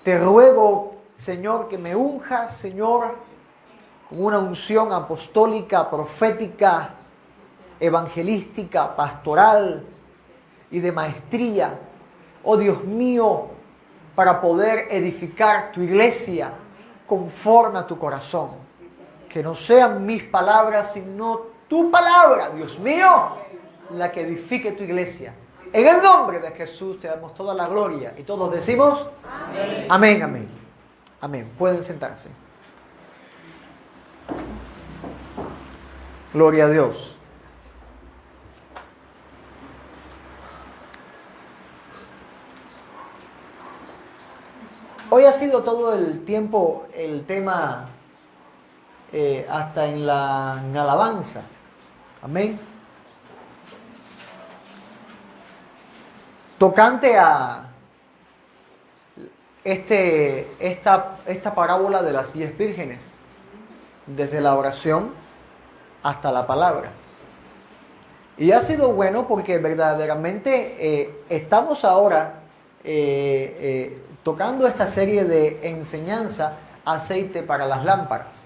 Te ruego, Señor, que me unjas, Señor, con una unción apostólica, profética, evangelística, pastoral y de maestría. Oh Dios mío, para poder edificar tu iglesia conforme a tu corazón. Que no sean mis palabras, sino tu palabra, Dios mío, la que edifique tu iglesia. En el nombre de Jesús te damos toda la gloria. Y todos decimos, amén, amén, amén. Amén. Pueden sentarse. Gloria a Dios. Hoy ha sido todo el tiempo el tema hasta en la alabanza. Amén. Tocante a esta parábola de las 10 vírgenes, desde la oración hasta la palabra. Y ha sido bueno porque verdaderamente estamos ahora tocando esta serie de enseñanza, aceite para las lámparas.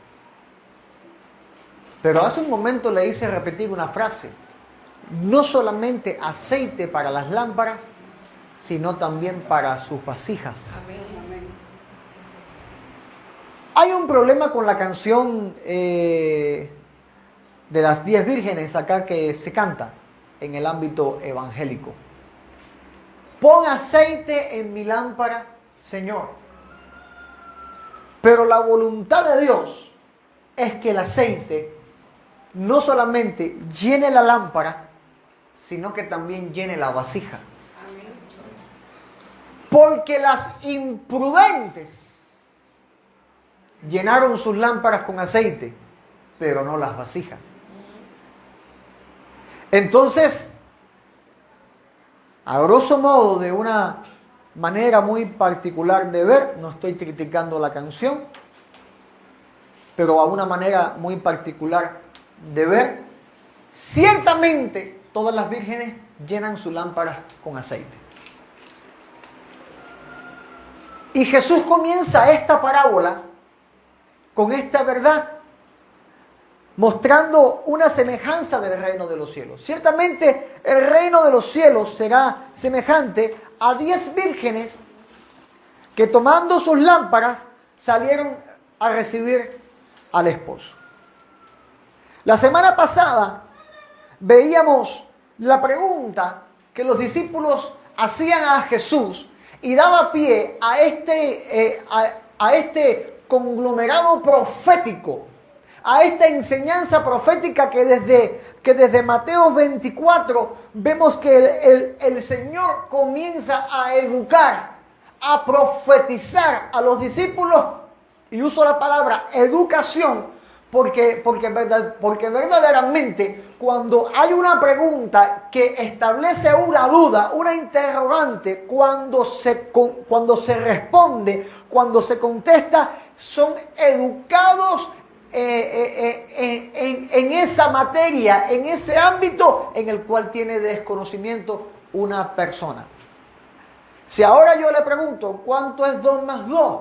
Pero hace un momento le hice repetir una frase: no solamente aceite para las lámparas, sino también para sus vasijas. Amén, amén. Hay un problema con la canción de las 10 vírgenes acá que se canta en el ámbito evangélico. Pon aceite en mi lámpara, Señor. Pero la voluntad de Dios es que el aceite no solamente llene la lámpara, sino que también llene la vasija. Porque las imprudentes llenaron sus lámparas con aceite, pero no las vasijas. Entonces, a grosso modo, de una manera muy particular de ver, no estoy criticando la canción, pero a una manera muy particular de ver, ciertamente todas las vírgenes llenan sus lámparas con aceite. Y Jesús comienza esta parábola con esta verdad, mostrando una semejanza del reino de los cielos. Ciertamente el reino de los cielos será semejante a 10 vírgenes que, tomando sus lámparas, salieron a recibir al esposo. La semana pasada veíamos la pregunta que los discípulos hacían a Jesús y daba pie a este conglomerado profético, a esta enseñanza profética que desde Mateo 24 vemos que el Señor comienza a educar, a profetizar a los discípulos, y uso la palabra educación porque verdaderamente cuando hay una pregunta que establece una duda, una interrogante, cuando se responde, cuando se contesta, son educados en esa materia, en ese ámbito en el cual tiene desconocimiento una persona. Si ahora yo le pregunto, ¿cuánto es 2 más 2?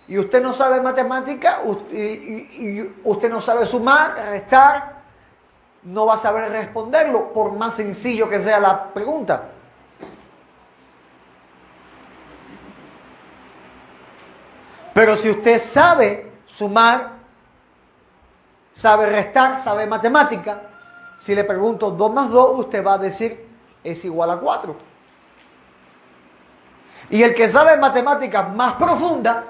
Y usted no sabe matemática, y usted no sabe sumar, restar, no va a saber responderlo, por más sencillo que sea la pregunta. Pero si usted sabe sumar, sabe restar, sabe matemática, si le pregunto 2 más 2, usted va a decir es igual a 4. Y el que sabe matemáticas más profundas,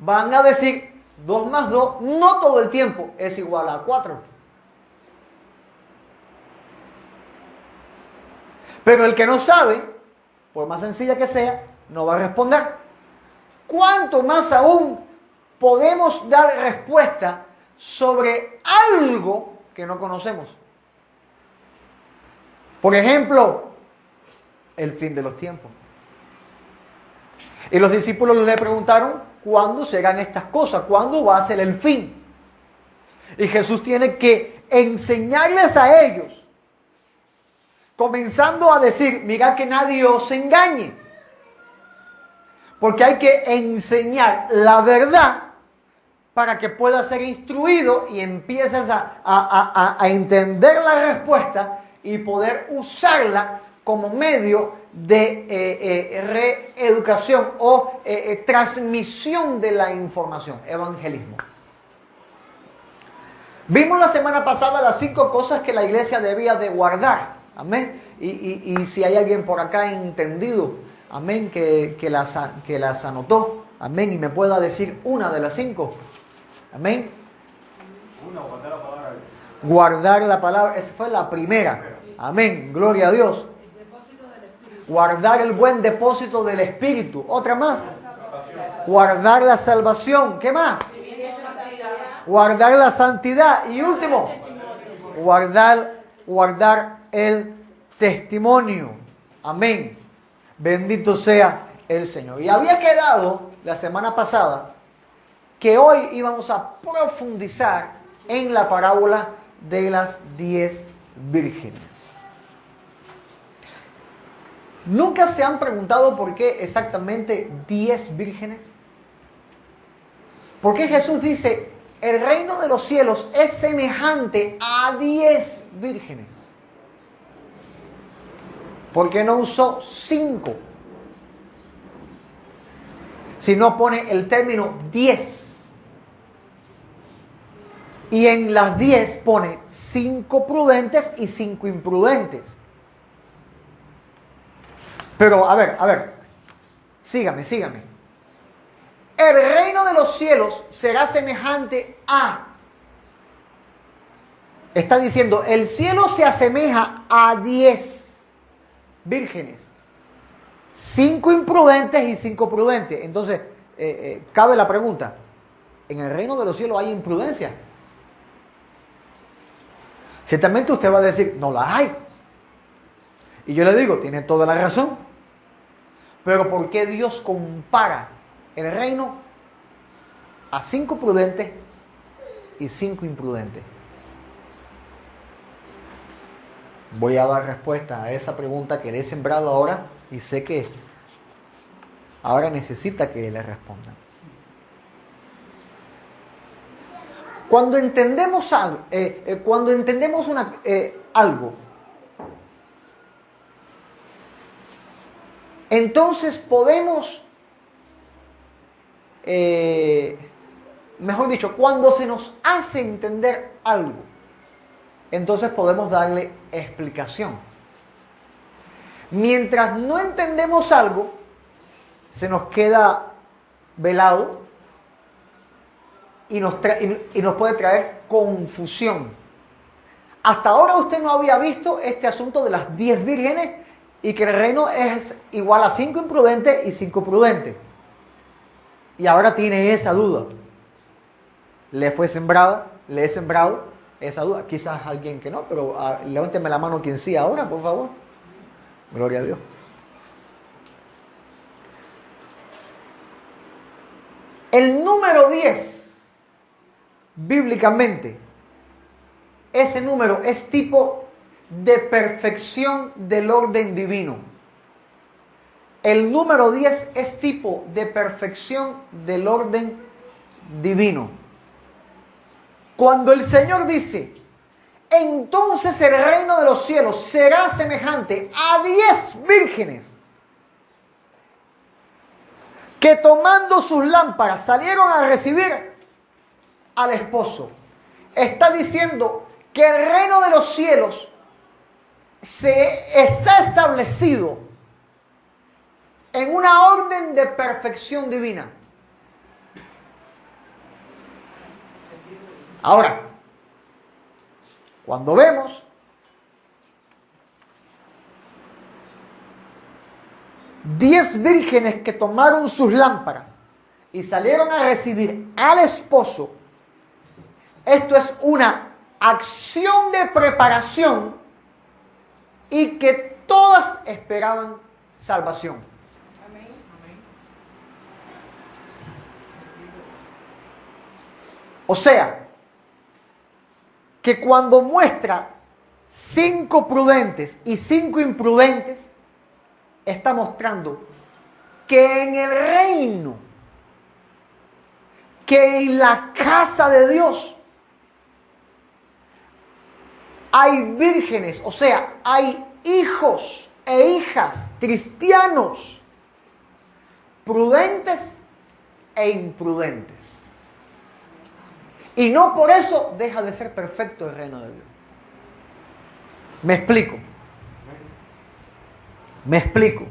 van a decir 2 más 2, no todo el tiempo, es igual a 4. Pero el que no sabe, por más sencilla que sea, no va a responder. ¿Cuánto más aún podemos dar respuesta sobre algo que no conocemos? Por ejemplo, el fin de los tiempos. Y los discípulos le preguntaron, ¿cuándo serán estas cosas? ¿Cuándo va a ser el fin? Y Jesús tiene que enseñarles a ellos, comenzando a decir, mira que nadie os engañe. Porque hay que enseñar la verdad para que pueda ser instruido y empieces a entender la respuesta y poder usarla como medio de reeducación o transmisión de la información, evangelismo. Vimos la semana pasada las 5 cosas que la iglesia debía de guardar, amén, y si hay alguien por acá entendido, amén, que las anotó, amén, y me pueda decir una de las 5, amén. Guardar la palabra. Guardar la palabra, esa fue la primera, amén, gloria a Dios. Guardar el buen depósito del Espíritu. Otra más. Guardar la salvación. ¿Qué más? Guardar la santidad. Y último, guardar el testimonio. Amén. Bendito sea el Señor. Y había quedado la semana pasada que hoy íbamos a profundizar en la parábola de las 10 vírgenes. ¿Nunca se han preguntado por qué exactamente 10 vírgenes? Porque Jesús dice, el reino de los cielos es semejante a 10 vírgenes. ¿Por qué no usó 5? Si no pone el término 10. Y en las 10 pone 5 prudentes y 5 imprudentes. Pero, a ver, sígame. El reino de los cielos será semejante a... Está diciendo, el cielo se asemeja a 10 vírgenes. 5 imprudentes y 5 prudentes. Entonces, cabe la pregunta, ¿en el reino de los cielos hay imprudencia? Ciertamente usted va a decir, no la hay. Y yo le digo, tiene toda la razón. Pero ¿por qué Dios compara el reino a 5 prudentes y 5 imprudentes? Voy a dar respuesta a esa pregunta que le he sembrado ahora y sé que ahora necesita que le respondan. Cuando entendemos algo, algo, entonces podemos, mejor dicho, cuando se nos hace entender algo, entonces podemos darle explicación. Mientras no entendemos algo, se nos queda velado y nos puede traer confusión. Hasta ahora usted no había visto este asunto de las 10 vírgenes y que el reino es igual a 5 imprudentes y 5 prudentes. Y ahora tiene esa duda. Le he sembrado esa duda. Quizás alguien que no, pero levánteme la mano quien sí ahora, por favor. Gloria a Dios. El número 10, bíblicamente, ese número es tipo de perfección del orden divino. El número 10 es tipo de perfección del orden divino. Cuando el Señor dice, entonces el reino de los cielos será semejante a 10 vírgenes que tomando sus lámparas salieron a recibir al esposo. Está diciendo que el reino de los cielos está establecido en una orden de perfección divina. Ahora, cuando vemos 10 vírgenes que tomaron sus lámparas y salieron a recibir al esposo, esto es una acción de preparación y que todas esperaban salvación. Amén. O sea, que cuando muestra 5 prudentes y 5 imprudentes, está mostrando que en el reino, que en la casa de Dios hay vírgenes, o sea, hay hijos e hijas cristianos, prudentes e imprudentes. Y no por eso deja de ser perfecto el reino de Dios. Me explico. Me explico.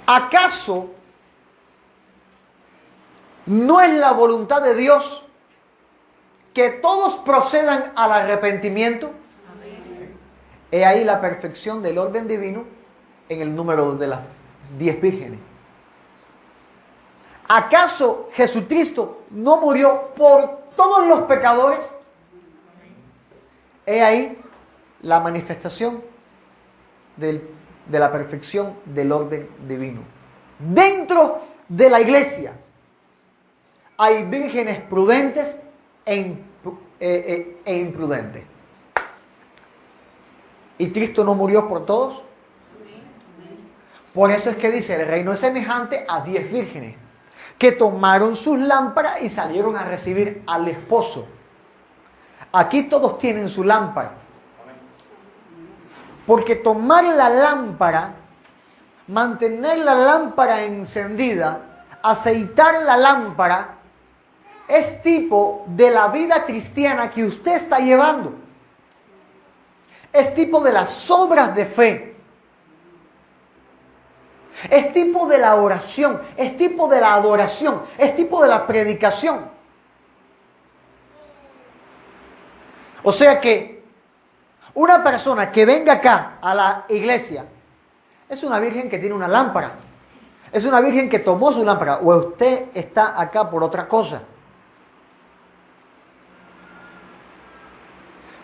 ¿Acaso no es la voluntad de Dios que todos procedan al arrepentimiento? Amén. He ahí la perfección del orden divino en el número de las 10 vírgenes. ¿Acaso Jesucristo no murió por todos los pecadores? He ahí la manifestación de la perfección del orden divino. Dentro de la iglesia hay vírgenes prudentes e imprudentes. ¿Y Cristo no murió por todos? Por eso es que dice, el reino es semejante a 10 vírgenes que tomaron sus lámparas y salieron a recibir al esposo. Aquí todos tienen su lámpara. Porque tomar la lámpara, mantener la lámpara encendida, aceitar la lámpara, es tipo de la vida cristiana que usted está llevando. Es tipo de las obras de fe. Es tipo de la oración, es tipo de la adoración, es tipo de la predicación. O sea que una persona que venga acá a la iglesia es una virgen que tiene una lámpara. Es una virgen que tomó su lámpara. O usted está acá por otra cosa.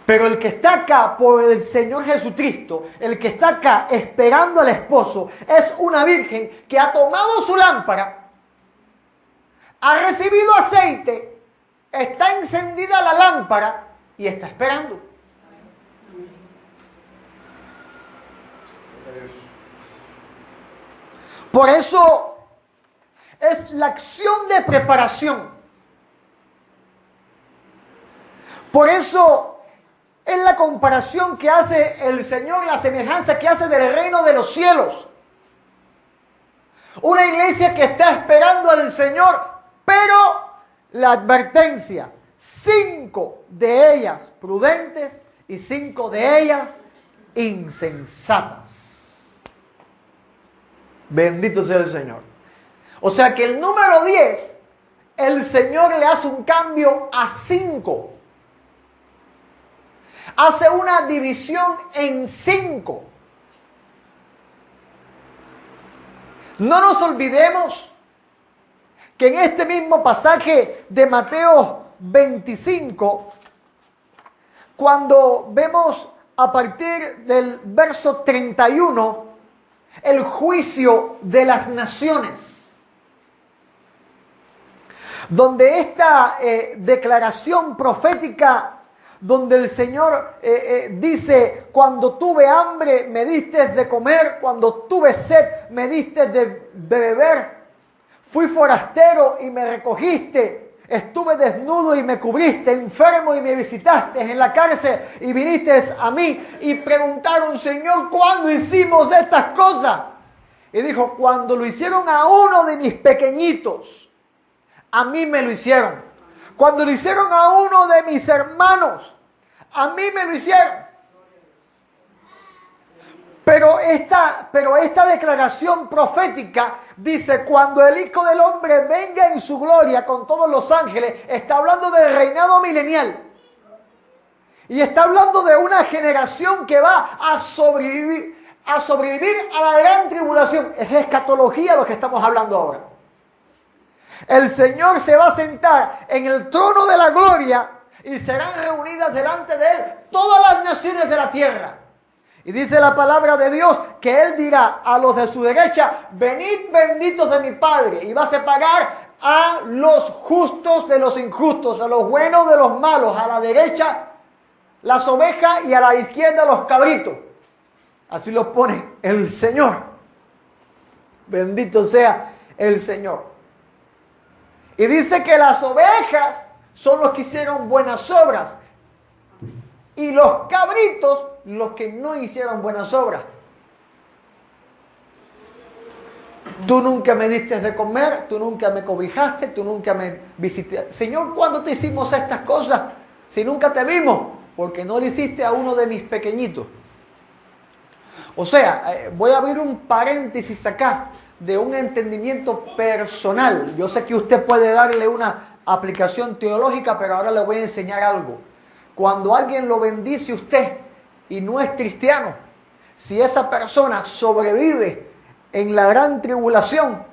Pero el que está acá por el Señor Jesucristo, el que está acá esperando al esposo, es una virgen que ha tomado su lámpara, ha recibido aceite, está encendida la lámpara y está esperando. Por eso es la acción de preparación. Por eso es la comparación que hace el Señor, la semejanza que hace del reino de los cielos. Una iglesia que está esperando al Señor, pero la advertencia, 5 de ellas prudentes y 5 de ellas insensatas. Bendito sea el Señor. O sea que el número 10, el Señor le hace un cambio a 5. Hace una división en 5. No nos olvidemos que en este mismo pasaje de Mateo 25, cuando vemos a partir del verso 31, el juicio de las naciones, donde esta declaración profética, donde el Señor dice, cuando tuve hambre me diste de comer, cuando tuve sed me diste de beber, fui forastero y me recogiste, estuve desnudo y me cubriste, enfermo y me visitaste, en la cárcel y viniste a mí. Y preguntaron, Señor, ¿cuándo hicimos estas cosas? Y dijo, cuando lo hicieron a uno de mis pequeñitos, a mí me lo hicieron. Cuando lo hicieron a uno de mis hermanos, a mí me lo hicieron. Pero esta declaración profética dice, cuando el Hijo del Hombre venga en su gloria con todos los ángeles, está hablando del reinado milenial. Y está hablando de una generación que va a sobrevivir a la gran tribulación. Es escatología lo que estamos hablando ahora. El Señor se va a sentar en el trono de la gloria y serán reunidas delante de Él todas las naciones de la tierra. Y dice la palabra de Dios que Él dirá a los de su derecha, venid benditos de mi Padre, y va a separar a los justos de los injustos, a los buenos de los malos, a la derecha las ovejas y a la izquierda los cabritos. Así lo pone el Señor. Bendito sea el Señor. Y dice que las ovejas son los que hicieron buenas obras y los cabritos los que no hicieron buenas obras. Tú nunca me diste de comer, tú nunca me cobijaste, tú nunca me visitaste. Señor, ¿cuándo te hicimos estas cosas? Si nunca te vimos, porque no le hiciste a uno de mis pequeñitos. O sea, voy a abrir un paréntesis acá de un entendimiento personal. Yo sé que usted puede darle una aplicación teológica, pero ahora le voy a enseñar algo. Cuando alguien lo bendice usted y no es cristiano, si esa persona sobrevive en la gran tribulación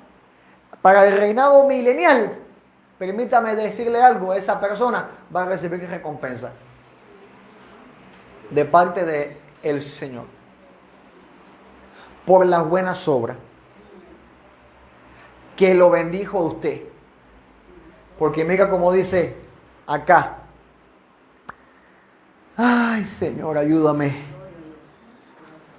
para el reinado milenial, permítame decirle algo, esa persona va a recibir recompensa de parte del Señor por las buenas obras que lo bendijo a usted. Porque mira como dice acá. Ay, Señor, ayúdame.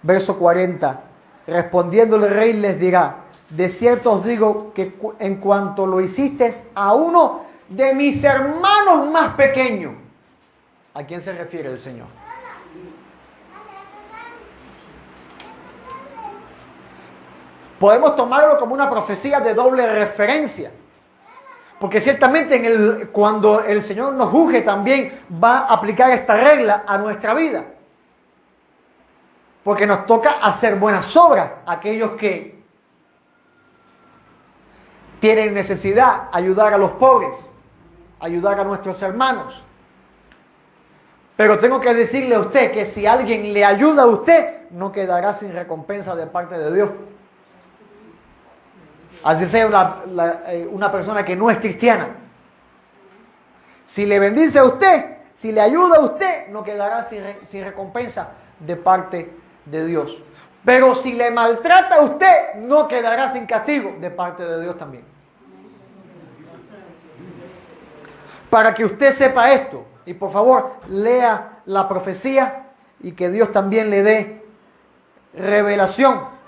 Verso 40. Respondiéndole el rey les dirá: de cierto os digo que en cuanto lo hiciste a uno de mis hermanos más pequeños. ¿A quién se refiere el Señor? Podemos tomarlo como una profecía de doble referencia. Porque ciertamente cuando el Señor nos juzgue también va a aplicar esta regla a nuestra vida. Porque nos toca hacer buenas obras a aquellos que tienen necesidad, ayudar a los pobres, ayudar a nuestros hermanos. Pero tengo que decirle a usted que si alguien le ayuda a usted, no quedará sin recompensa de parte de Dios. Así sea una persona que no es cristiana. Si le bendice a usted, si le ayuda a usted, no quedará sin recompensa de parte de Dios. Pero si le maltrata a usted, no quedará sin castigo de parte de Dios también. Para que usted sepa esto, y por favor lea la profecía y que Dios también le dé revelación.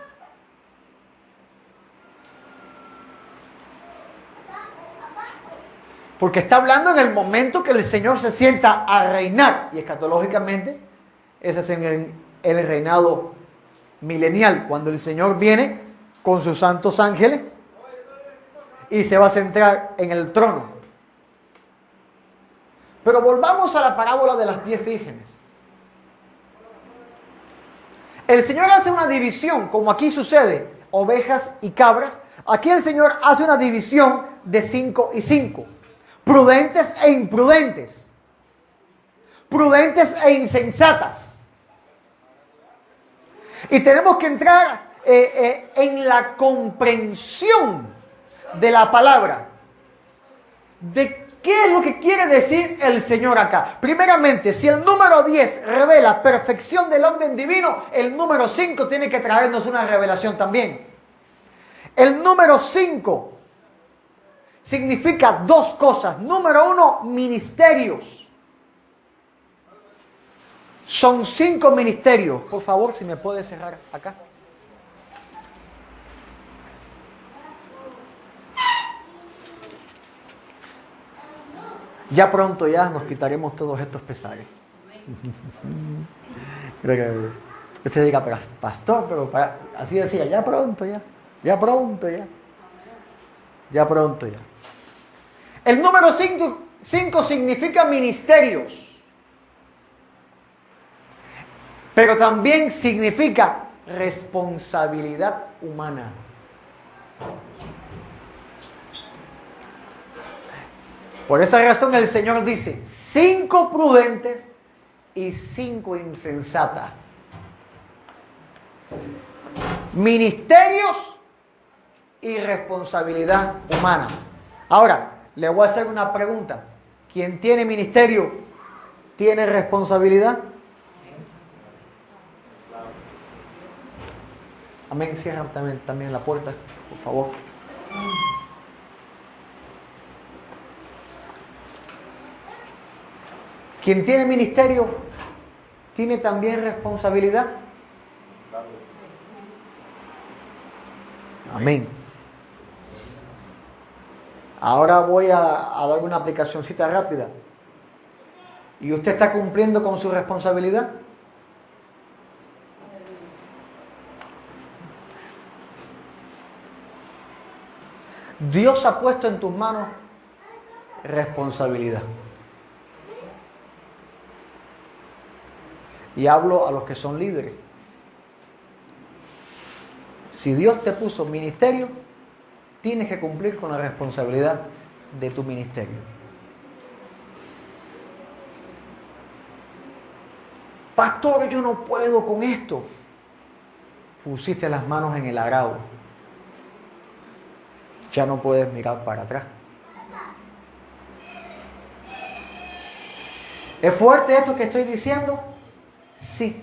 Porque está hablando en el momento que el Señor se sienta a reinar. Y escatológicamente, ese es el reinado milenial. Cuando el Señor viene con sus santos ángeles y se va a centrar en el trono. Pero volvamos a la parábola de las 10 vírgenes. El Señor hace una división, como aquí sucede, ovejas y cabras. Aquí el Señor hace una división de 5 y 5. Prudentes e imprudentes. Prudentes e insensatas. Y tenemos que entrar en la comprensión de la palabra. De qué es lo que quiere decir el Señor acá. Primeramente, si el número 10 revela perfección del orden divino, el número 5 tiene que traernos una revelación también. El número 5 significa dos cosas. Número 1, ministerios. Son 5 ministerios. Por favor, si me puede cerrar acá. Ya pronto ya nos quitaremos todos estos pesares. Usted diga, pero pastor, pero así decía, ya pronto ya. Ya pronto ya. Ya pronto ya. El número 5 significa ministerios. Pero también significa responsabilidad humana. Por esa razón el Señor dice, 5 prudentes y 5 insensatas. Ministerios y responsabilidad humana. Ahora, le voy a hacer una pregunta. ¿Quién tiene ministerio tiene responsabilidad? Amén. Cierran también la puerta, por favor. Quien tiene ministerio tiene también responsabilidad. Claro. Amén. Ahora voy a dar una aplicacióncita rápida. ¿Y usted está cumpliendo con su responsabilidad? Dios ha puesto en tus manos responsabilidad. Y hablo a los que son líderes. Si Dios te puso ministerio, tienes que cumplir con la responsabilidad de tu ministerio. Pastor, yo no puedo con esto. Pusiste las manos en el arado. Ya no puedes mirar para atrás. ¿Es fuerte esto que estoy diciendo? Sí,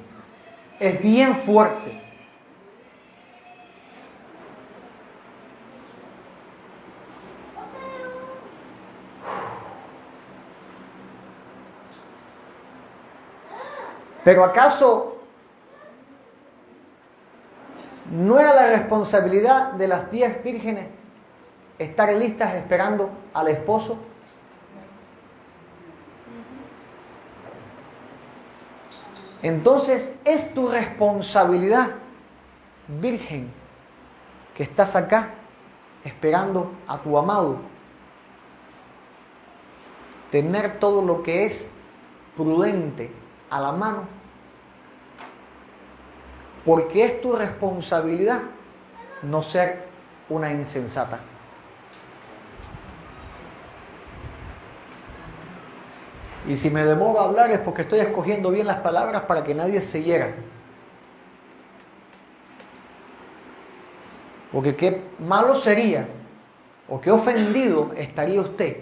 es bien fuerte. Pero ¿acaso no era la responsabilidad de las 10 vírgenes estar listas esperando al esposo? Entonces es tu responsabilidad, virgen, que estás acá esperando a tu amado, tener todo lo que es prudente a la mano, porque es tu responsabilidad no ser una insensata. Y si me demoro a hablar es porque estoy escogiendo bien las palabras para que nadie se hiera. Porque qué malo sería o qué ofendido estaría usted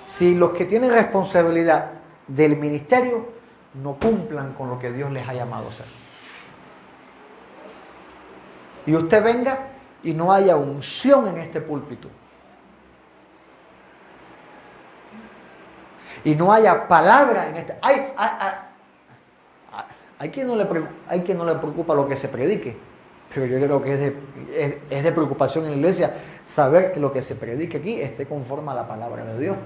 si los que tienen responsabilidad del ministerio no cumplan con lo que Dios les ha llamado a hacer. Y usted venga y no haya unción en este púlpito. Y no haya palabra en este. Hay quien no le preocupa lo que se predique, pero yo creo que es de preocupación en la iglesia saber que lo que se predique aquí esté conforme a la palabra de Dios.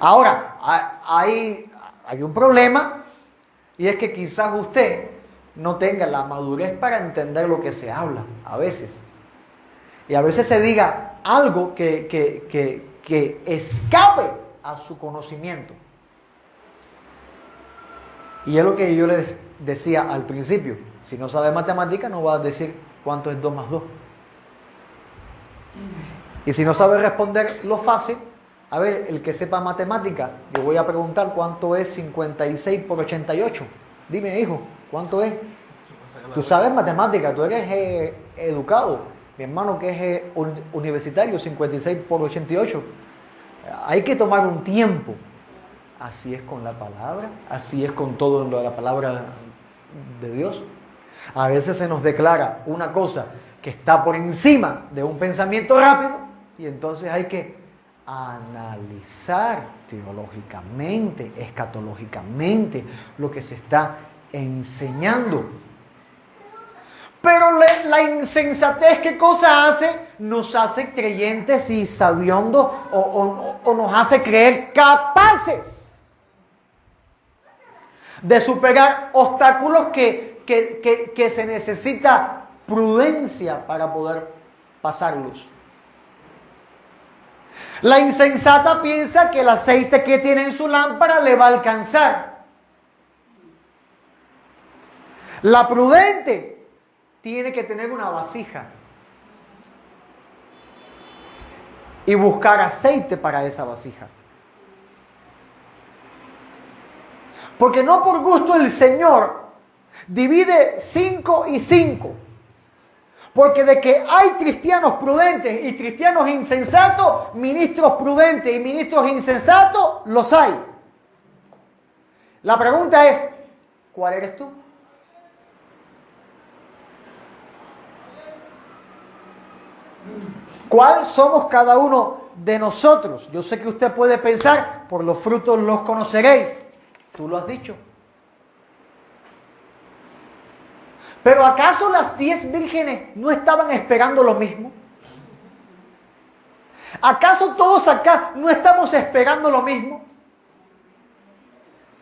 Ahora, hay un problema, y es que quizás usted no tenga la madurez para entender lo que se habla a veces. Y a veces se diga algo que escape a su conocimiento. Y es lo que yo les decía al principio. Si no sabe matemática, no va a decir cuánto es 2 más 2. Y si no sabe responder lo fácil, a ver, el que sepa matemática, yo voy a preguntar cuánto es 56 por 88. Dime, hijo, ¿cuánto es? Tú sabes matemática, tú eres educado. Mi hermano que es universitario, 56 por 88. Hay que tomar un tiempo. Así es con la palabra, así es con todo lo de la palabra de Dios. A veces se nos declara una cosa que está por encima de un pensamiento rápido y entonces hay que analizar teológicamente, escatológicamente lo que se está enseñando. Pero la insensatez, ¿qué cosa hace? Nos hace creyentes y sabiondos o nos hace creer capaces de superar obstáculos que se necesita prudencia para poder pasarlos. La insensata piensa que el aceite que tiene en su lámpara le va a alcanzar. La prudente tiene que tener una vasija y buscar aceite para esa vasija. Porque no por gusto el Señor divide 5 y 5. Porque de que hay cristianos prudentes y cristianos insensatos, ministros prudentes y ministros insensatos, los hay. La pregunta es, ¿cuál eres tú? ¿Cuál somos cada uno de nosotros? Yo sé que usted puede pensar, por los frutos los conoceréis. Tú lo has dicho. Pero ¿acaso las 10 vírgenes no estaban esperando lo mismo? ¿Acaso todos acá no estamos esperando lo mismo?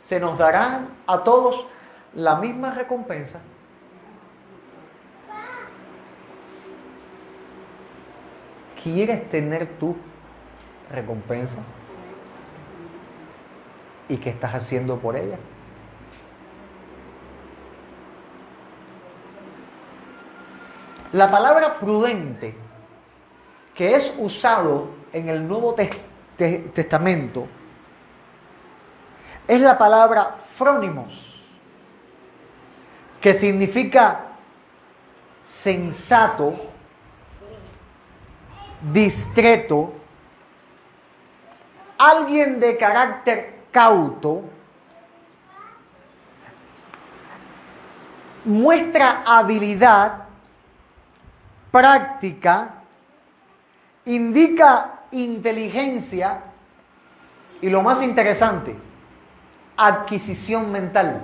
Se nos dará a todos la misma recompensa. ¿Quieres tener tu recompensa? ¿Y qué estás haciendo por ella? La palabra prudente, que es usado en el Nuevo Testamento, es la palabra frónimos, que significa sensato, discreto, alguien de carácter cauto, muestra habilidad, práctica, indica inteligencia y lo más interesante, adquisición mental.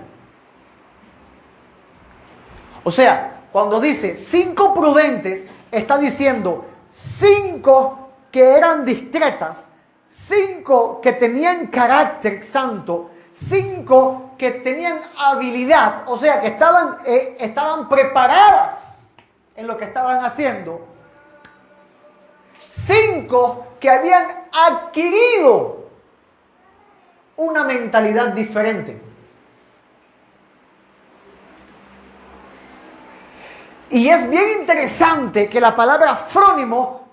O sea, cuando dice 5 prudentes, está diciendo 5 que eran discretas, 5 que tenían carácter santo, 5 que tenían habilidad, o sea, que estaban preparadas en lo que estaban haciendo, 5 que habían adquirido una mentalidad diferente. Y es bien interesante que la palabra frónimo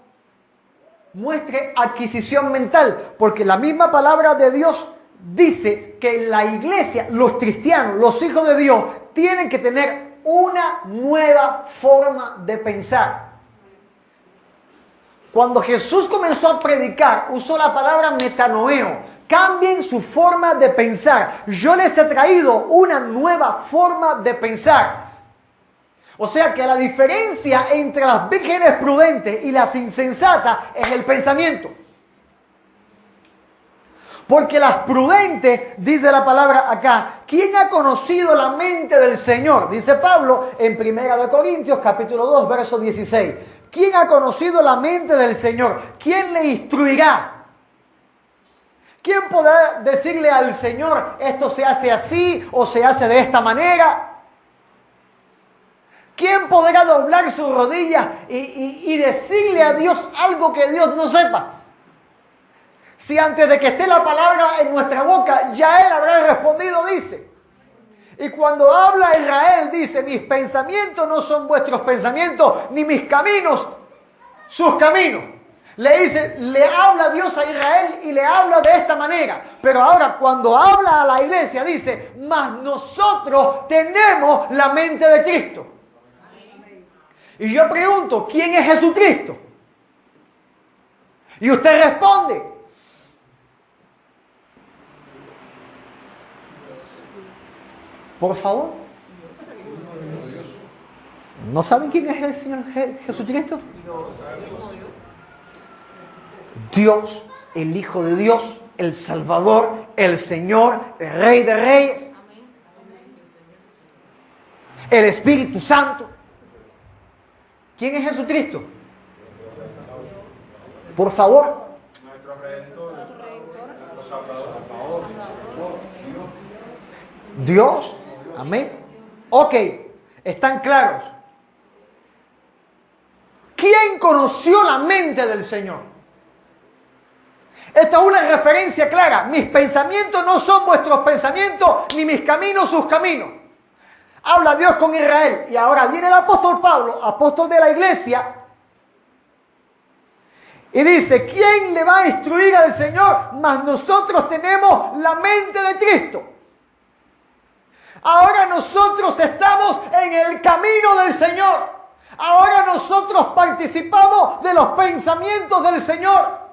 muestre adquisición mental, porque la misma palabra de Dios dice que la iglesia, los cristianos, los hijos de Dios, tienen que tener una nueva forma de pensar. Cuando Jesús comenzó a predicar, usó la palabra metanoeo. Cambien su forma de pensar. Yo les he traído una nueva forma de pensar. O sea que la diferencia entre las vírgenes prudentes y las insensatas es el pensamiento. Porque las prudentes, dice la palabra acá, ¿quién ha conocido la mente del Señor? Dice Pablo en 1 Corintios capítulo 2, verso 16. ¿Quién ha conocido la mente del Señor? ¿Quién le instruirá? ¿Quién podrá decirle al Señor, esto se hace así o se hace de esta manera? ¿Quién podrá doblar sus rodillas y decirle a Dios algo que Dios no sepa? Si antes de que esté la palabra en nuestra boca, ya Él habrá respondido, dice. Y cuando habla Israel, dice, mis pensamientos no son vuestros pensamientos, ni mis caminos, sus caminos. Le habla Dios a Israel y le habla de esta manera. Pero ahora cuando habla a la iglesia, dice, mas nosotros tenemos la mente de Cristo. Y yo pregunto, ¿quién es Jesucristo? Y usted responde, por favor. ¿No saben quién es el Señor Jesucristo? Dios, el Hijo de Dios, el Salvador, el Señor, el Rey de Reyes, el Espíritu Santo. ¿Quién es Jesucristo? Por favor. Nuestro Redentor, nuestro Salvador. Dios. Amén. Ok, están claros. ¿Quién conoció la mente del Señor? Esta es una referencia clara. Mis pensamientos no son vuestros pensamientos, ni mis caminos sus caminos. Habla Dios con Israel. Y ahora viene el apóstol Pablo, apóstol de la iglesia, y dice, ¿quién le va a instruir al Señor? Mas nosotros tenemos la mente de Cristo. Ahora nosotros estamos en el camino del Señor. Ahora nosotros participamos de los pensamientos del Señor.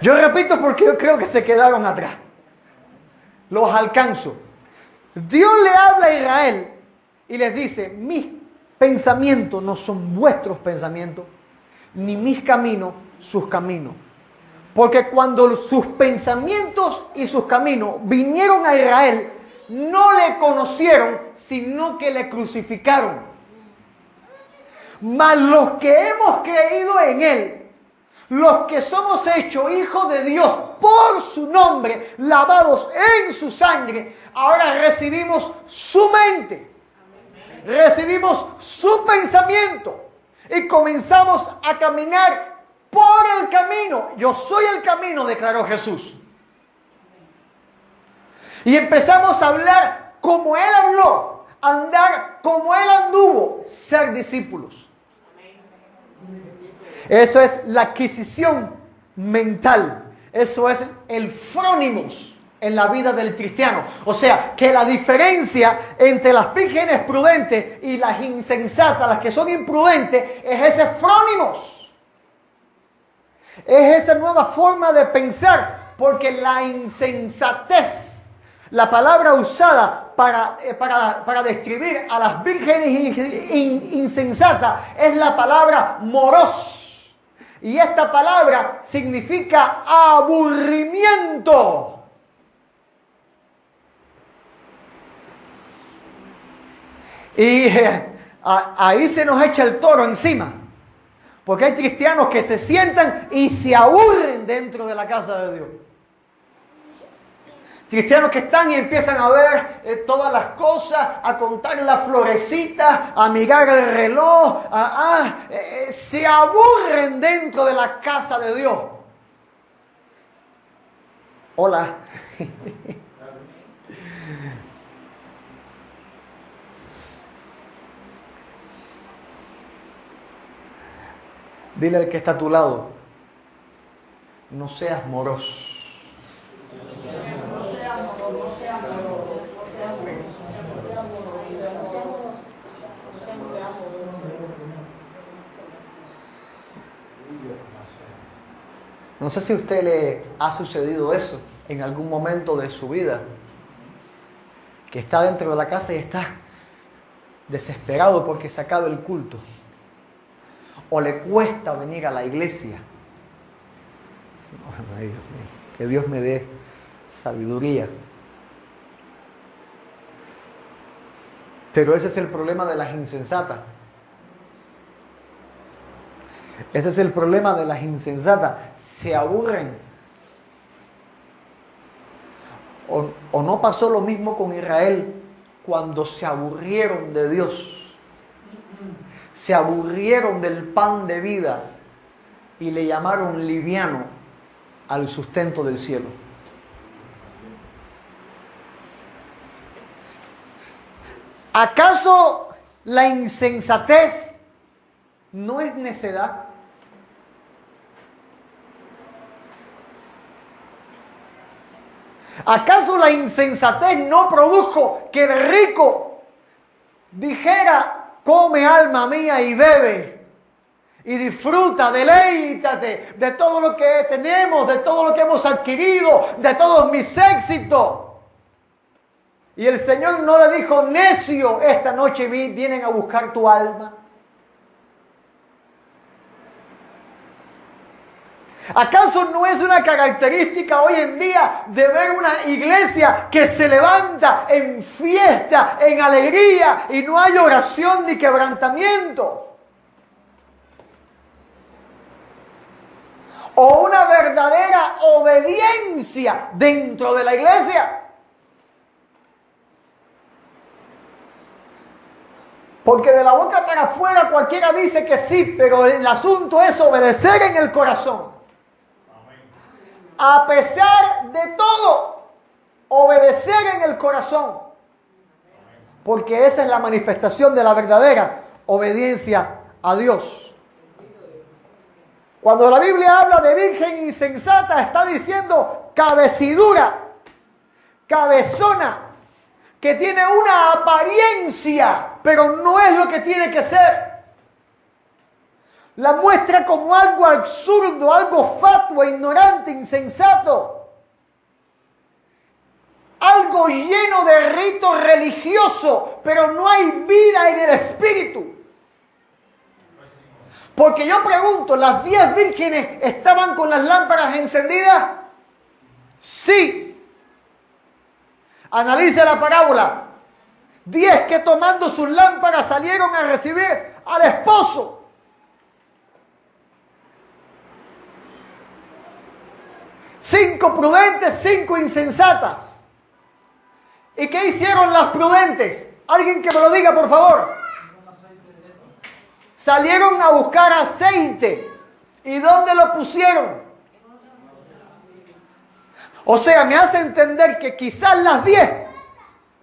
Yo repito porque yo creo que se quedaron atrás. Los alcanzo. Dios le habla a Israel y les dice, mis pensamientos no son vuestros pensamientos. ni mis caminos sus caminos. Porque cuando sus pensamientos y sus caminos vinieron a Israel, no le conocieron, sino que le crucificaron. Mas los que hemos creído en Él, los que somos hechos hijos de Dios por su nombre, lavados en su sangre, ahora recibimos su mente, recibimos su pensamiento y comenzamos a caminar por el camino. Yo soy el camino, declaró Jesús. Y empezamos a hablar como Él habló, andar como Él anduvo, ser discípulos. Eso es la adquisición mental. Eso es el frónimos en la vida del cristiano. O sea, que la diferencia entre las vírgenes prudentes y las insensatas, las que son imprudentes, es ese frónimos. Es esa nueva forma de pensar, porque la insensatez, la palabra usada para describir a las vírgenes insensatas, es la palabra moros. Y esta palabra significa aburrimiento. Y ahí se nos echa el toro encima. Porque hay cristianos que se sientan y se aburren dentro de la casa de Dios. Cristianos que están y empiezan a ver todas las cosas, a contar las florecitas, a mirar el reloj, se aburren dentro de la casa de Dios. Hola. Dile al que está a tu lado, no seas moroso. No sé si a usted le ha sucedido eso en algún momento de su vida, que está dentro de la casa y está desesperado porque se acabe el culto, o le cuesta venir a la iglesia. Ay, Dios mío, que Dios me dé sabiduría. Pero ese es el problema de las insensatas. Ese es el problema de las insensatas. Se aburren. O no pasó lo mismo con Israel cuando se aburrieron de Dios. Se aburrieron del pan de vida y le llamaron liviano al sustento del cielo. ¿Acaso la insensatez no es necedad? ¿Acaso la insensatez no produjo que el rico dijera, come alma mía y bebe, y disfruta, deleítate de todo lo que tenemos, de todo lo que hemos adquirido, de todos mis éxitos? Y el Señor no le dijo, necio, esta noche vienen a buscar tu alma. ¿Acaso no es una característica hoy en día de ver una iglesia que se levanta en fiesta, en alegría, y no hay oración ni quebrantamiento? ¿O una verdadera obediencia dentro de la iglesia? Porque de la boca para afuera cualquiera dice que sí, pero el asunto es obedecer en el corazón. A pesar de todo, obedecer en el corazón. Porque esa es la manifestación de la verdadera obediencia a Dios. Cuando la Biblia habla de virgen insensata, está diciendo cabecidura, cabezona, que tiene una apariencia, pero no es lo que tiene que ser. La muestra como algo absurdo, algo fatuo, ignorante, insensato. Algo lleno de rito religioso, pero no hay vida en el espíritu. Porque yo pregunto, ¿las 10 vírgenes estaban con las lámparas encendidas? Sí. Analice la parábola. 10 que tomando sus lámparas salieron a recibir al esposo. Cinco prudentes, 5 insensatas. ¿Y qué hicieron las prudentes? Alguien que me lo diga, por favor. Salieron a buscar aceite. ¿Y dónde lo pusieron? O sea, me hace entender que quizás las 10,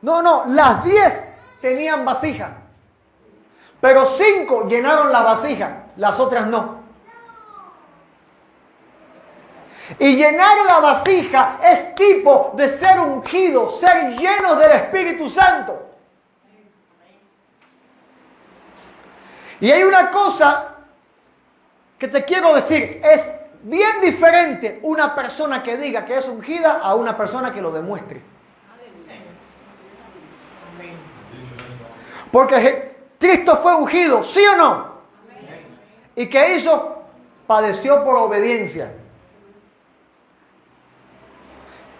las 10 tenían vasija. Pero 5 llenaron la vasija, las otras no. Y llenar la vasija es tipo de ser ungido, ser lleno del Espíritu Santo. Y hay una cosa que te quiero decir, es bien diferente una persona que diga que es ungida a una persona que lo demuestre. Porque Cristo fue ungido, ¿sí o no? ¿Y qué hizo? Padeció por obediencia.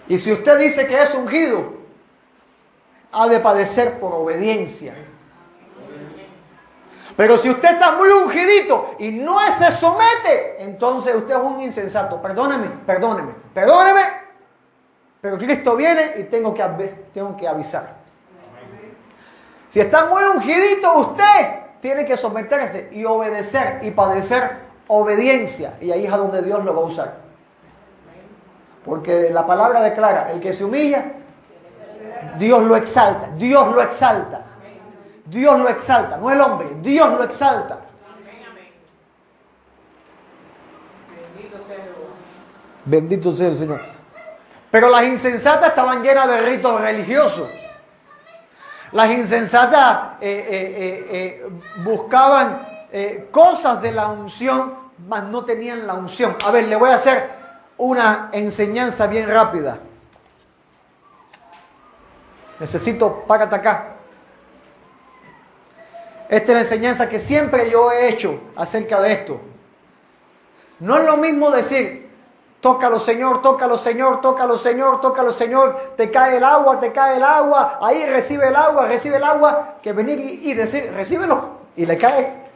Y si usted dice que es ungido, ha de padecer por obediencia. Pero si usted está muy ungidito y no se somete, entonces usted es un insensato. Perdóneme. Pero Cristo viene y tengo que avisar. Si está muy ungidito, usted tiene que someterse y obedecer y padecer obediencia. Y ahí es a donde Dios lo va a usar. Porque la palabra declara, el que se humilla, Dios lo exalta. Dios lo exalta. Dios lo exalta, no el hombre, Dios lo exalta. Bendito sea el Señor. Pero las insensatas estaban llenas de ritos religiosos. Las insensatas buscaban cosas de la unción, mas no tenían la unción. A ver, le voy a hacer una enseñanza bien rápida. Necesito, párate acá. Esta es la enseñanza que siempre yo he hecho acerca de esto. No es lo mismo decir, tócalo Señor, tócalo Señor, tócalo Señor, tócalo Señor, te cae el agua, ahí recibe el agua, que venir y decir, recíbelo, y le cae.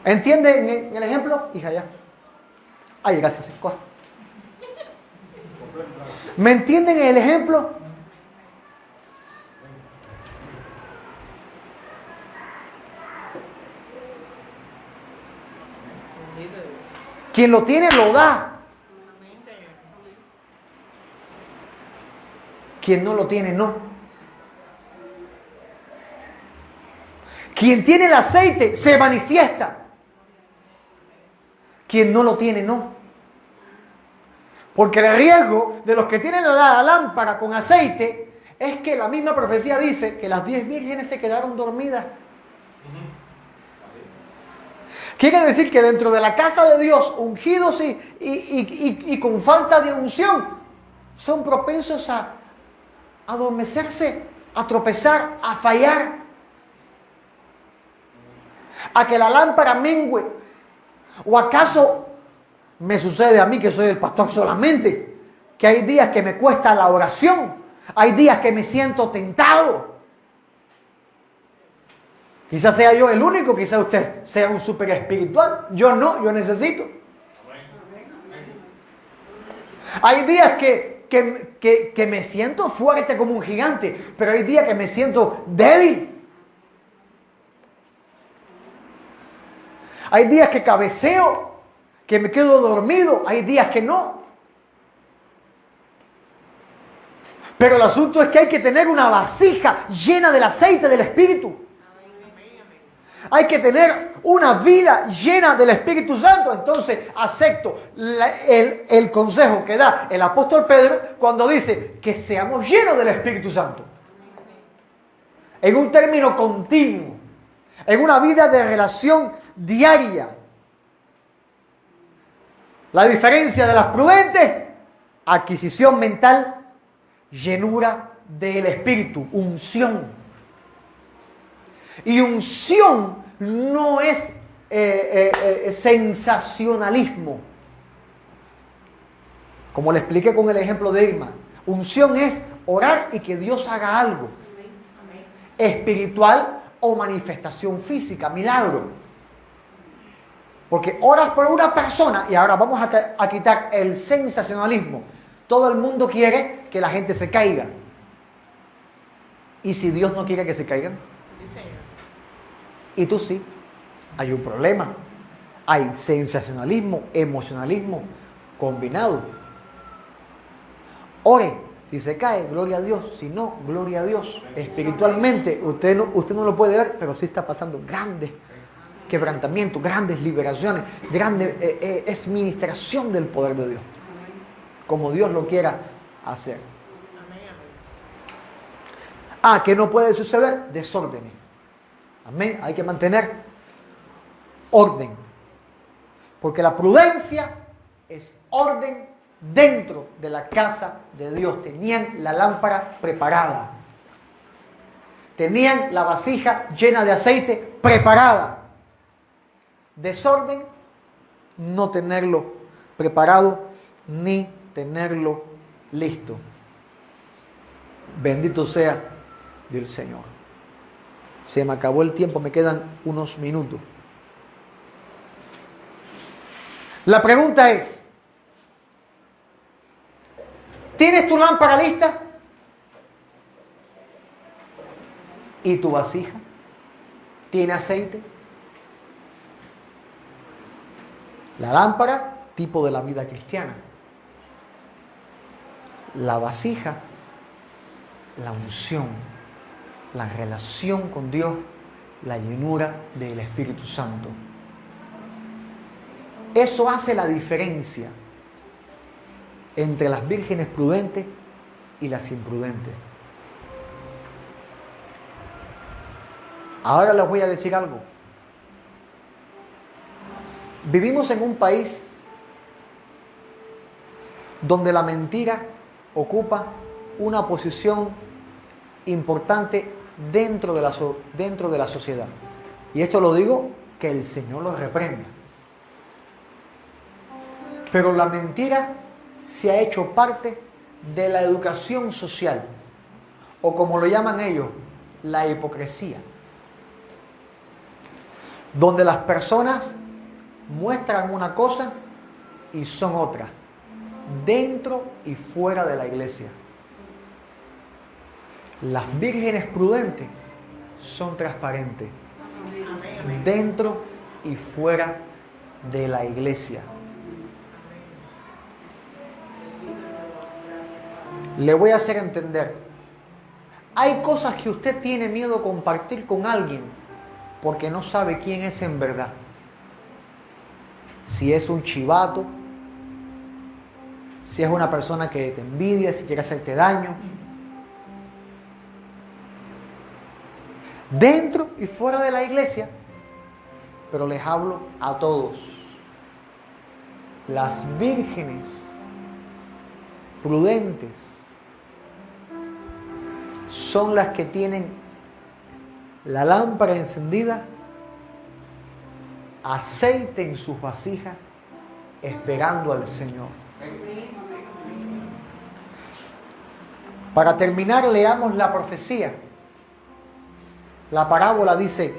¿Entienden el ejemplo? Hija, ya. Ay, gracias. ¿Me entienden el ejemplo? Quien lo tiene, lo da. Quien no lo tiene, no. Quien tiene el aceite, se manifiesta. Quien no lo tiene, no. Porque el riesgo de los que tienen la lámpara con aceite es que la misma profecía dice que las 10 vírgenes se quedaron dormidas. Quiere decir que dentro de la casa de Dios, ungidos y con falta de unción, son propensos a adormecerse, a tropezar, a fallar, a que la lámpara mengüe. ¿O acaso me sucede a mí, que soy el pastor solamente, que hay días que me cuesta la oración, hay días que me siento tentado? Quizás sea yo el único, quizás usted sea un súper espiritual. Yo no, yo necesito. Hay días que me siento fuerte como un gigante, pero hay días que me siento débil. Hay días que cabeceo, que me quedo dormido, hay días que no. Pero el asunto es que hay que tener una vasija llena del aceite del Espíritu. Hay que tener una vida llena del Espíritu Santo. Entonces acepto el consejo que da el apóstol Pedro cuando dice que seamos llenos del Espíritu Santo. En un término continuo, en una vida de relación diaria. La diferencia de las prudentes, adquisición mental, llenura del Espíritu, unción. Y unción no es sensacionalismo. Como le expliqué con el ejemplo de Irma, unción es orar y que Dios haga algo espiritual o manifestación física, milagro. Porque oras por una persona y ahora vamos a quitar el sensacionalismo. Todo el mundo quiere que la gente se caiga. ¿Y si Dios no quiere que se caigan? Y tú sí. Hay un problema. Hay sensacionalismo, emocionalismo combinado. Ore. Si se cae, gloria a Dios. Si no, gloria a Dios. Espiritualmente, usted no lo puede ver, pero sí está pasando grandes quebrantamientos, grandes liberaciones, es ministración del poder de Dios. Como Dios lo quiera hacer. ¿Qué no puede suceder? Desórdenes. Amén. Hay que mantener orden. Porque la prudencia es orden dentro de la casa de Dios. Tenían la lámpara preparada. Tenían la vasija llena de aceite preparada. Desorden, no tenerlo preparado ni tenerlo listo. Bendito sea del Señor. Se me acabó el tiempo, me quedan unos minutos. La pregunta es, ¿tienes tu lámpara lista? ¿Y tu vasija? ¿Tiene aceite? La lámpara, tipo de la vida cristiana. La vasija, la unción, la relación con Dios, la llenura del Espíritu Santo. Eso hace la diferencia entre las vírgenes prudentes y las imprudentes. Ahora les voy a decir algo. Vivimos en un país donde la mentira ocupa una posición importante dentro de la sociedad. Y esto lo digo, que el Señor lo reprenda. Pero la mentira se ha hecho parte de la educación social, o como lo llaman ellos, la hipocresía, donde las personas muestran una cosa y son otra, dentro y fuera de la iglesia. Las vírgenes prudentes son transparentes, dentro y fuera de la iglesia. Le voy a hacer entender. Hay cosas que usted tiene miedo a compartir con alguien porque no sabe quién es en verdad. Si es un chivato, si es una persona que te envidia, si quiere hacerte daño. Dentro y fuera de la iglesia, pero les hablo a todos. Las vírgenes prudentes son las que tienen la lámpara encendida, aceite en sus vasijas, esperando al Señor. Para terminar, leamos la profecía. La parábola dice: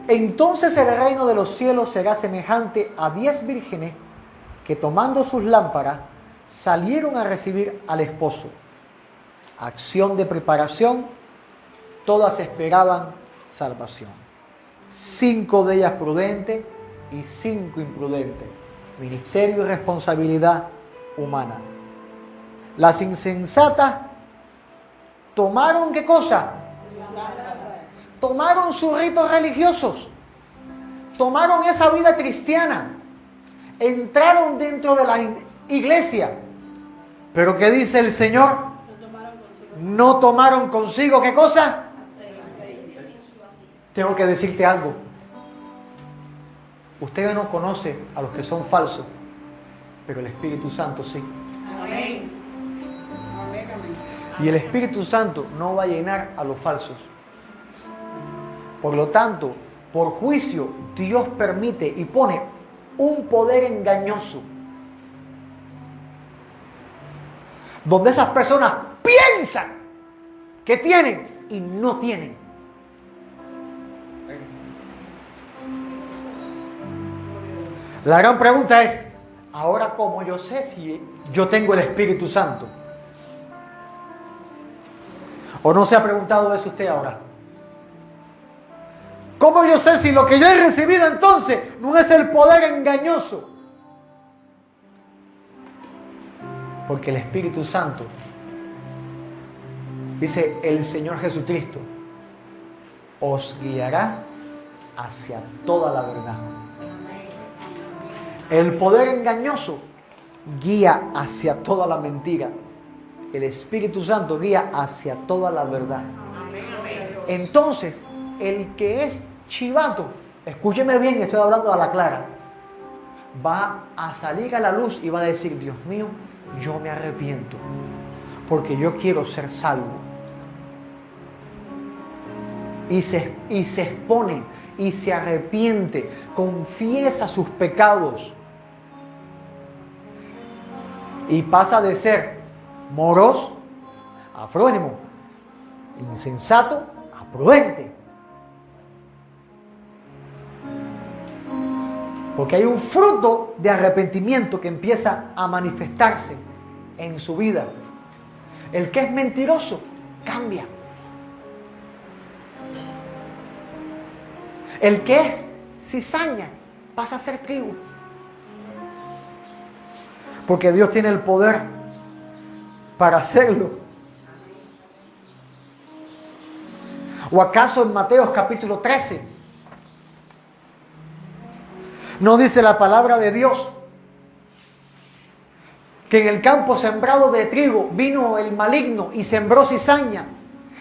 entonces el reino de los cielos será semejante a 10 vírgenes que, tomando sus lámparas, salieron a recibir al esposo. Acción de preparación, todas esperaban salvación. 5 de ellas prudentes y 5 imprudentes. Ministerio y responsabilidad humana. Las insensatas tomaron ¿qué cosa? Tomaron sus ritos religiosos. Tomaron esa vida cristiana. Entraron dentro de la iglesia. Pero ¿qué dice el Señor? No tomaron consigo ¿qué cosa? Tengo que decirte algo. Usted no conoce a los que son falsos, pero el Espíritu Santo sí. Amén. Y el Espíritu Santo no va a llenar a los falsos. Por lo tanto, por juicio, Dios permite y pone un poder engañoso, donde esas personas piensan que tienen y no tienen. La gran pregunta es, ahora, ¿cómo yo sé si yo tengo el Espíritu Santo? ¿O no se ha preguntado eso usted ahora? ¿Cómo yo sé si lo que yo he recibido entonces no es el poder engañoso? Porque el Espíritu Santo, dice el Señor Jesucristo, os guiará hacia toda la verdad. El poder engañoso guía hacia toda la mentira. El Espíritu Santo guía hacia toda la verdad. Entonces, el que es chivato, escúcheme bien, estoy hablando a la clara, va a salir a la luz y va a decir, Dios mío, yo me arrepiento porque yo quiero ser salvo. Y se expone y se arrepiente, confiesa sus pecados y pasa de ser moros a frónimo, insensato a prudente. Porque hay un fruto de arrepentimiento que empieza a manifestarse en su vida. El que es mentiroso cambia. El que es cizaña pasa a ser trigo. Porque Dios tiene el poder para hacerlo. ¿O acaso en Mateo capítulo 13 no dice la palabra de Dios que en el campo sembrado de trigo vino el maligno y sembró cizaña?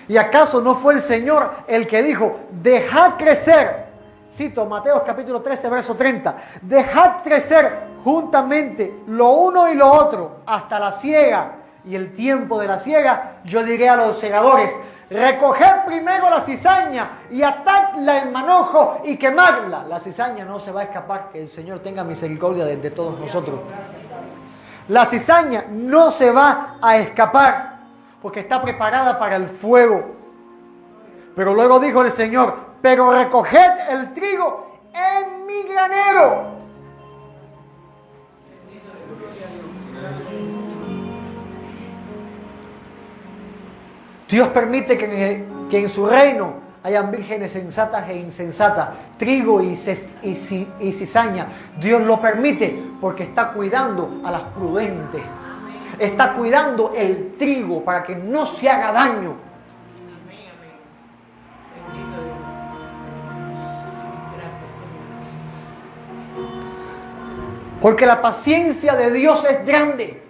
¿Y acaso no fue el Señor el que dijo, dejad crecer? Cito Mateo capítulo 13, verso 30. Dejad crecer juntamente lo uno y lo otro hasta la siega. Y el tiempo de la siega, yo diré a los segadores, recoged primero la cizaña y atadla en manojo y quemadla. La cizaña no se va a escapar, que el Señor tenga misericordia de todos nosotros. La cizaña no se va a escapar porque está preparada para el fuego. Pero luego dijo el Señor, pero recoged el trigo en mi granero. Dios permite que en su reino hayan vírgenes sensatas e insensatas, trigo y cizaña. Dios lo permite porque está cuidando a las prudentes. Está cuidando el trigo para que no se haga daño. Porque la paciencia de Dios es grande.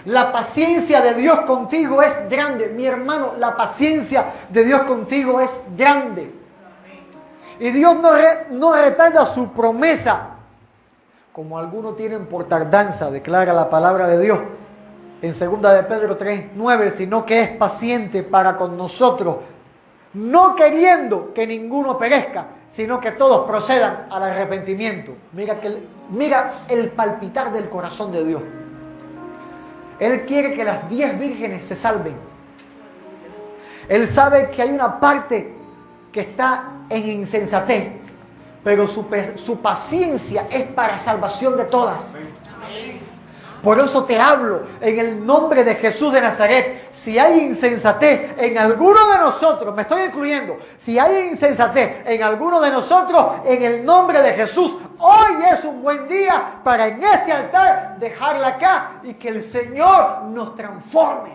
La paciencia de Dios contigo es grande. Mi hermano, la paciencia de Dios contigo es grande. Y Dios no retarda su promesa, como algunos tienen por tardanza, declara la palabra de Dios en 2 de Pedro 3:9, sino que es paciente para con nosotros, no queriendo que ninguno perezca, sino que todos procedan al arrepentimiento. Mira el palpitar del corazón de Dios. Él quiere que las 10 vírgenes se salven. Él sabe que hay una parte que está en insensatez, pero su paciencia es para salvación de todas. Por eso te hablo en el nombre de Jesús de Nazaret. Si hay insensatez en alguno de nosotros, me estoy incluyendo, si hay insensatez en alguno de nosotros, en el nombre de Jesús, hoy es un buen día para en este altar dejarla acá y que el Señor nos transforme.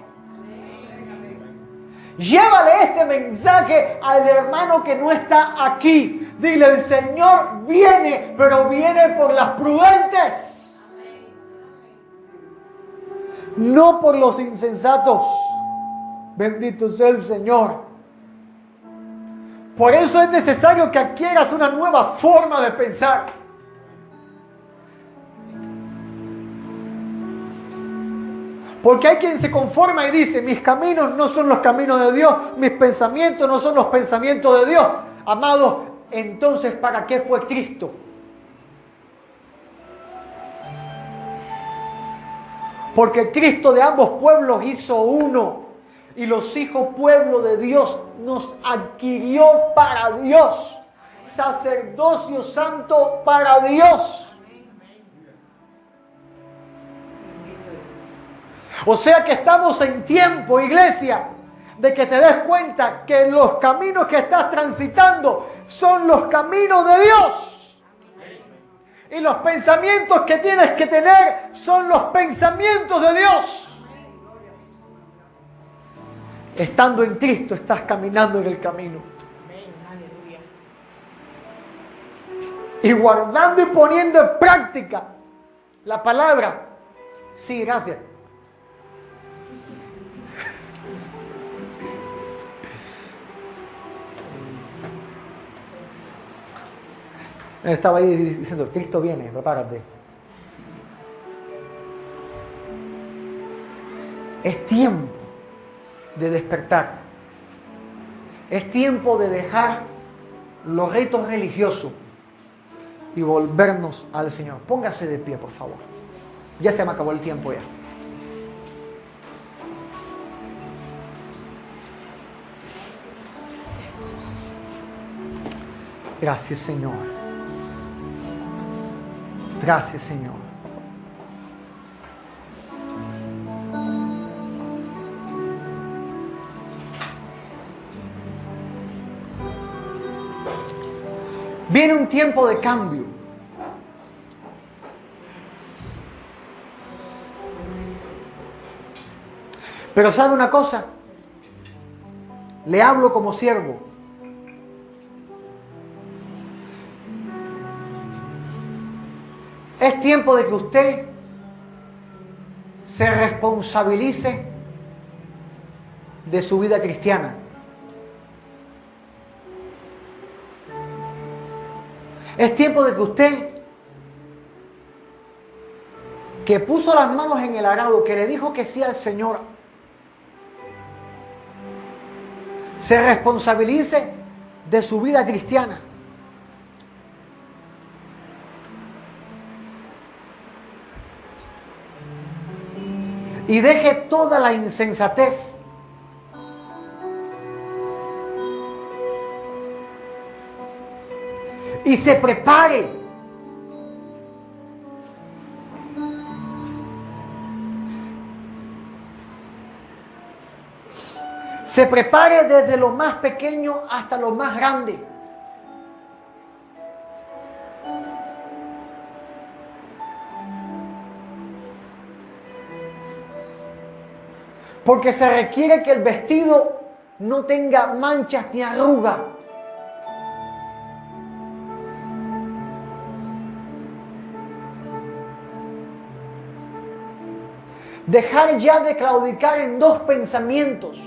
Llévale este mensaje al hermano que no está aquí. Dile, el Señor viene, pero viene por las prudentes. No por los insensatos. Bendito sea el Señor. Por eso es necesario que adquieras una nueva forma de pensar. Porque hay quien se conforma y dice, mis caminos no son los caminos de Dios, mis pensamientos no son los pensamientos de Dios. Amados, entonces, ¿para qué fue Cristo? Porque Cristo de ambos pueblos hizo uno. Y los hijos pueblo de Dios nos adquirió para Dios. Sacerdocio santo para Dios. O sea que estamos en tiempo, iglesia, de que te des cuenta que los caminos que estás transitando son los caminos de Dios. Y los pensamientos que tienes que tener son los pensamientos de Dios. Estando en Cristo, estás caminando en el camino. Y guardando y poniendo en práctica la palabra. Sí, gracias. Estaba ahí diciendo, Cristo viene, prepárate. Es tiempo de despertar. Es tiempo de dejar los ritos religiosos y volvernos al Señor. Póngase de pie, por favor. Ya se me acabó el tiempo ya. Gracias, Señor. Gracias, Señor. Viene un tiempo de cambio. Pero ¿sabe una cosa? Le hablo como siervo. Es tiempo de que usted se responsabilice de su vida cristiana. Es tiempo de que usted, que puso las manos en el arado, que le dijo que sí al Señor, se responsabilice de su vida cristiana. Y deje toda la insensatez. Y se prepare. Se prepare desde lo más pequeño hasta lo más grande. Porque se requiere que el vestido no tenga manchas ni arrugas. Dejar ya de claudicar en dos pensamientos.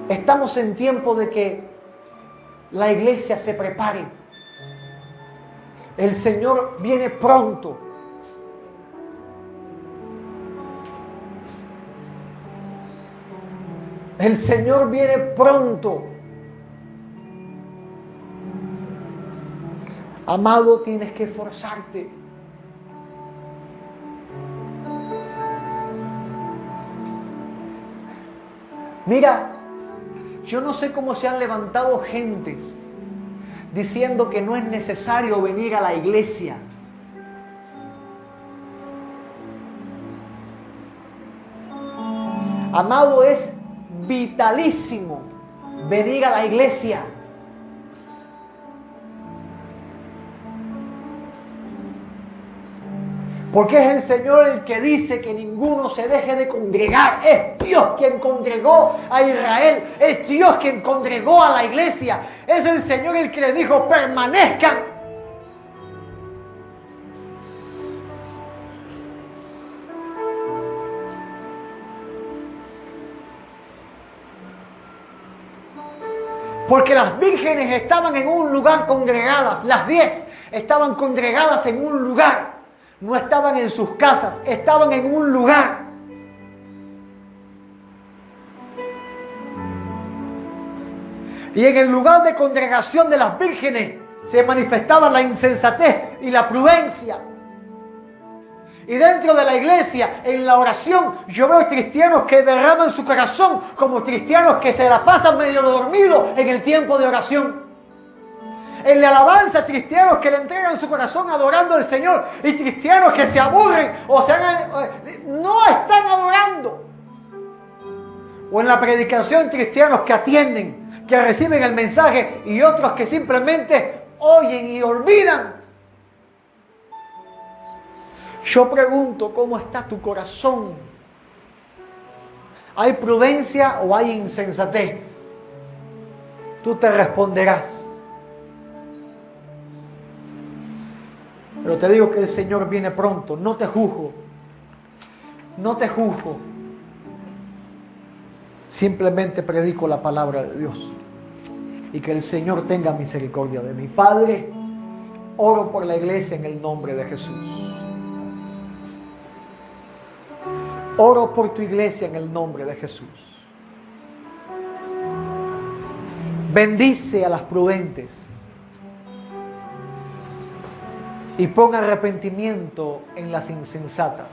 Estamos en tiempo de que la iglesia se prepare. El Señor viene pronto. El Señor viene pronto. Amado, tienes que esforzarte. Mira, yo no sé cómo se han levantado gentes diciendo que no es necesario venir a la iglesia. Amado, es vitalísimo venir a la iglesia. Porque es el Señor el que dice que ninguno se deje de congregar. Es Dios quien congregó a Israel. Es Dios quien congregó a la iglesia. Es el Señor el que le dijo, permanezcan. Porque las vírgenes estaban en un lugar congregadas, las 10 estaban congregadas en un lugar, no estaban en sus casas, estaban en un lugar. Y en el lugar de congregación de las vírgenes se manifestaba la insensatez y la prudencia. Y dentro de la iglesia, en la oración, yo veo cristianos que derraman su corazón como cristianos que se la pasan medio dormidos en el tiempo de oración. En la alabanza, cristianos que le entregan su corazón adorando al Señor y cristianos que se aburren o no están adorando. O en la predicación, cristianos que atienden, que reciben el mensaje y otros que simplemente oyen y olvidan. Yo pregunto, ¿cómo está tu corazón? ¿Hay prudencia o hay insensatez? Tú te responderás. Pero te digo que el Señor viene pronto. No te juzgo. No te juzgo. Simplemente predico la palabra de Dios. Y que el Señor tenga misericordia de mí. Padre, oro por la iglesia en el nombre de Jesús. Oro por tu iglesia en el nombre de Jesús. Bendice a las prudentes y pon arrepentimiento en las insensatas.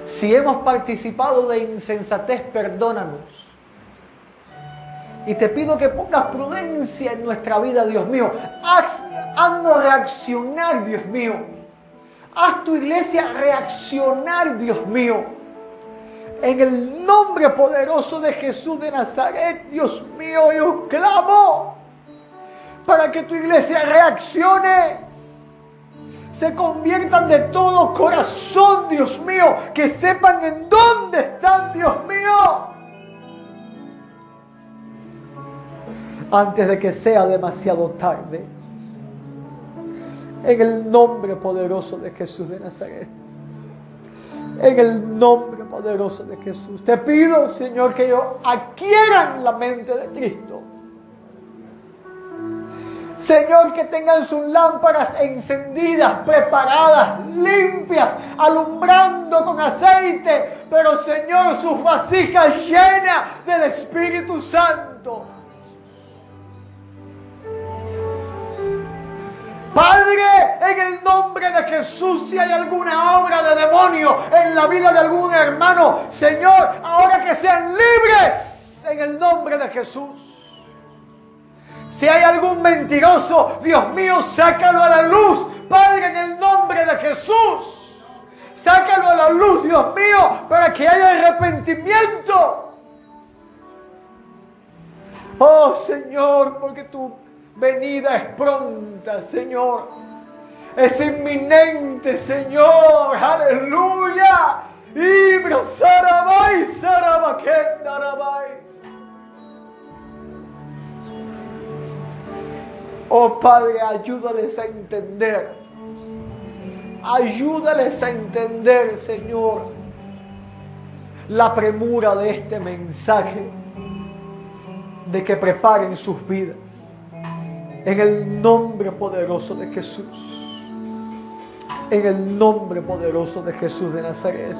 Si hemos participado de insensatez, perdónanos. Y te pido que pongas prudencia en nuestra vida, Dios mío. Haznos reaccionar, Dios mío. Haz tu iglesia reaccionar, Dios mío. En el nombre poderoso de Jesús de Nazaret, Dios mío, yo clamo para que tu iglesia reaccione. Se conviertan de todo corazón, Dios mío. Que sepan en dónde están, Dios mío. Antes de que sea demasiado tarde. En el nombre poderoso de Jesús de Nazaret. En el nombre poderoso de Jesús. Te pido, Señor, que ellos adquieran la mente de Cristo. Señor, que tengan sus lámparas encendidas, preparadas, limpias, alumbrando con aceite. Pero, Señor, sus vasijas llenas del Espíritu Santo. Padre, en el nombre de Jesús, si hay alguna obra de demonio en la vida de algún hermano, Señor, ahora que sean libres en el nombre de Jesús. Si hay algún mentiroso, Dios mío, sácalo a la luz, Padre, en el nombre de Jesús. Sácalo a la luz, Dios mío, para que haya arrepentimiento. Oh, Señor, porque tu venida es pronta, Señor. Es inminente, Señor. Aleluya. Ibra Sarabai, Sarabaquendarabai. Oh Padre, ayúdales a entender. Ayúdales a entender, Señor, la premura de este mensaje, de que preparen sus vidas. En el nombre poderoso de Jesús. En el nombre poderoso de Jesús de Nazaret.